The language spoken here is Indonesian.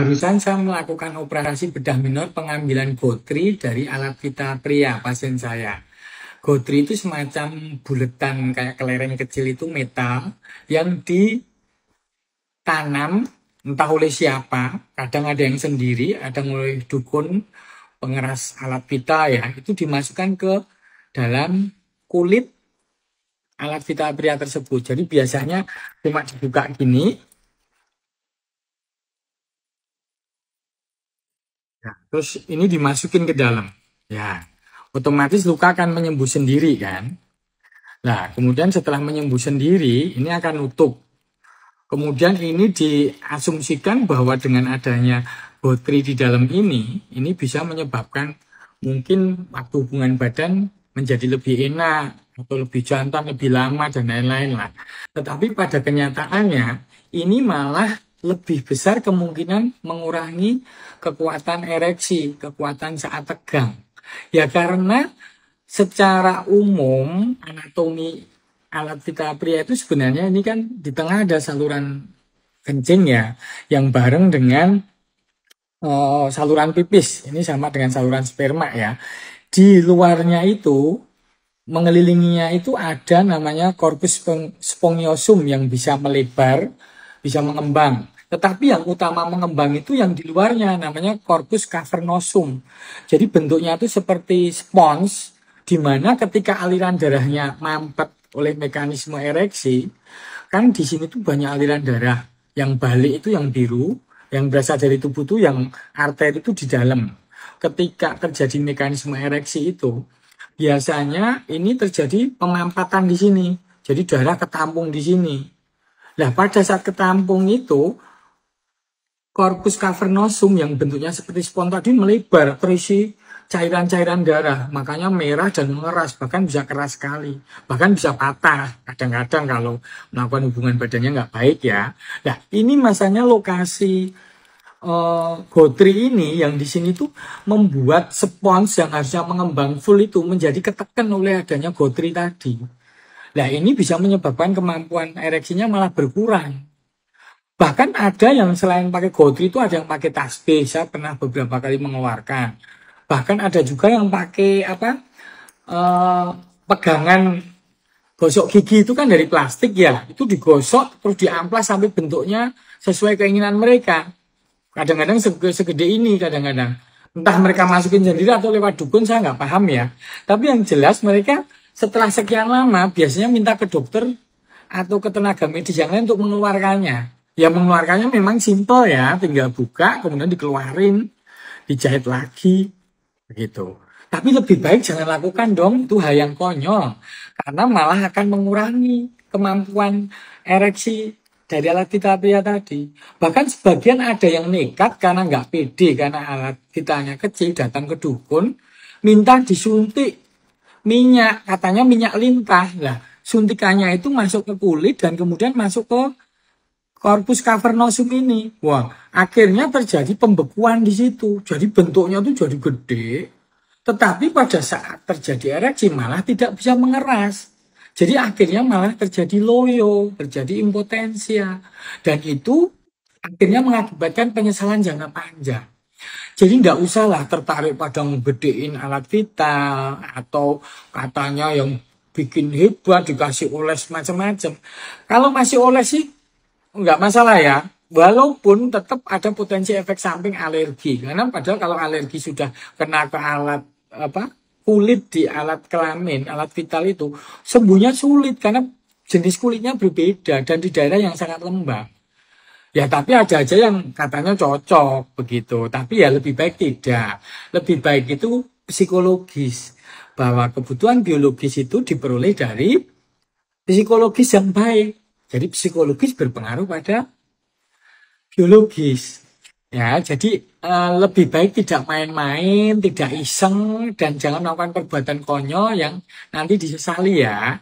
Barusan saya melakukan operasi bedah minor pengambilan gotri dari alat vita pria pasien saya. Gotri itu semacam buletan kayak kelereng kecil itu metal yang ditanam entah oleh siapa. Kadang ada yang sendiri, ada oleh dukun pengeras alat vita ya. Itu dimasukkan ke dalam kulit alat vita pria tersebut. Jadi biasanya cuma dibuka gini. Ya, terus ini dimasukin ke dalam. Ya, otomatis luka akan menyembuh sendiri kan. Nah, kemudian setelah menyembuh sendiri, ini akan nutup. Kemudian ini diasumsikan bahwa dengan adanya gotri di dalam ini bisa menyebabkan mungkin waktu hubungan badan menjadi lebih enak, atau lebih jantan, lebih lama, dan lain-lain lah. Tetapi pada kenyataannya, ini malah lebih besar kemungkinan mengurangi kekuatan ereksi, kekuatan saat tegang. Ya karena secara umum anatomi alat vita pria itu sebenarnya ini kan di tengah ada saluran kencing ya, yang bareng dengan saluran pipis. Ini sama dengan saluran sperma ya. Di luarnya itu, mengelilinginya itu ada namanya corpus spongiosum yang bisa melebar, bisa mengembang. Tetapi yang utama mengembang itu yang di luarnya, namanya corpus cavernosum. Jadi bentuknya itu seperti spons, di mana ketika aliran darahnya mampet oleh mekanisme ereksi, kan di sini tuh banyak aliran darah. Yang balik itu yang biru, yang berasal dari tubuh itu yang arteri itu di dalam. Ketika terjadi mekanisme ereksi itu, biasanya ini terjadi pemampatan di sini. Jadi darah ketampung di sini. Nah, pada saat ketampung itu, corpus cavernosum yang bentuknya seperti spons tadi melebar, terisi cairan-cairan darah. Makanya merah dan mengeras, bahkan bisa keras sekali. Bahkan bisa patah. Kadang-kadang kalau melakukan hubungan badannya nggak baik ya. Nah, ini masanya lokasi gotri ini yang di sini tuh membuat spons yang harusnya mengembang full itu menjadi ketekan oleh adanya gotri tadi. Nah, ini bisa menyebabkan kemampuan ereksinya malah berkurang. Bahkan ada yang selain pakai gotri itu ada yang pakai tasbih. Saya pernah beberapa kali mengeluarkan. Bahkan ada juga yang pakai pegangan gosok gigi itu kan dari plastik ya. Itu digosok terus diamplas sampai bentuknya sesuai keinginan mereka. Kadang-kadang segede ini kadang-kadang. Entah mereka masukin sendiri atau lewat dukun, saya nggak paham ya. Tapi yang jelas mereka setelah sekian lama biasanya minta ke dokter atau ke tenaga medis yang lain untuk mengeluarkannya. Ya mengeluarkannya memang simpel ya, tinggal buka kemudian dikeluarin, dijahit lagi begitu. Tapi lebih baik jangan lakukan dong, itu hal yang konyol. Karena malah akan mengurangi kemampuan ereksi dari alat vita pria tadi. Bahkan sebagian ada yang nekat karena nggak pede, karena alat vitanya kecil, datang ke dukun, minta disuntik minyak, katanya minyak lintah. Lah, suntikannya itu masuk ke kulit dan kemudian masuk ke corpus cavernosum ini. Wah, akhirnya terjadi pembekuan di situ. Jadi bentuknya tuh jadi gede. Tetapi pada saat terjadi ereksi malah tidak bisa mengeras. Jadi akhirnya malah terjadi loyo, terjadi impotensia. Dan itu akhirnya mengakibatkan penyesalan jangka panjang. Jadi nggak usahlah tertarik pada ngegedein alat vital atau katanya yang bikin hebat dikasih oles macam-macam. Kalau masih oles sih nggak masalah ya. Walaupun tetap ada potensi efek samping alergi. Karena padahal kalau alergi sudah kena ke alat kulit di alat kelamin, alat vital itu sembuhnya sulit karena jenis kulitnya berbeda dan di daerah yang sangat lembab. Ya tapi ada aja yang katanya cocok begitu. Tapi ya lebih baik tidak. Lebih baik itu psikologis. Bahwa kebutuhan biologis itu diperoleh dari psikologis yang baik. Jadi psikologis berpengaruh pada biologis. Ya, jadi lebih baik tidak main-main, tidak iseng, dan jangan melakukan perbuatan konyol yang nanti disesali ya.